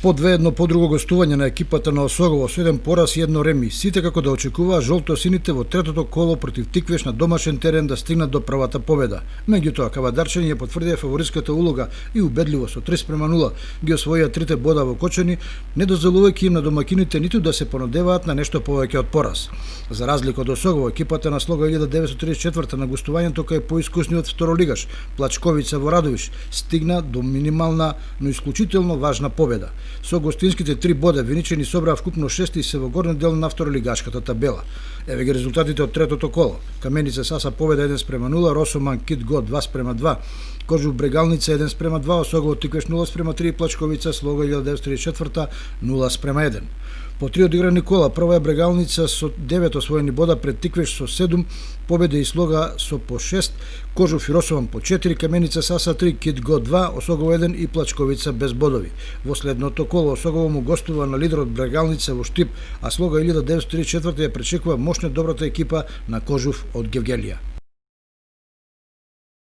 По 2-1 по друго гостување на екипата на Осогово со 1 пораз и 1 реми, сите како да очекуваа жолто-сините во третото коло против Тиквеш на домашен терен да стигнат до првата победа. Меѓутоа, кавадарчани ја потврдија фаворитската улога и убедливо со 3:0 ги освоија трите бода во Кочани, не дозволувајќи им на домакините ниту да се понадеваат на нешто повеќе од пораз. За разлика од Осогово, екипата на Слога 1934 на гостувањето кај поискусниот второлигаш Плачковица во Радовиш стигна до минимална, но исклучително важна победа. Со гостинските 3 бода виничани собраа вкупно 6 и се во горниот дел на второлигашката табела. Еве ги резултатите од третото коло. Каменица Саса победа 1:0, Росоман Кит Го 2:2, Кожув Брегалница 1:2, Осогово Тиквеш 0:3 и Плачковица Слога 1934 0:1. По 3 одиграни кола, прва е Брегалница со 9 освоени бода пред Тиквеш со 7, победа и Слога со по 6, Кожув и Росоман по 4, Каменица Саса 3, Кит Го 2, Осогово 1 и Плачковица без бодови. Во следното коло Осогово му гостува на лидерот Брегалница во Штип, а Слога 1934 ја пречекува мощно добрата екипа на Кожув од Гевгелија.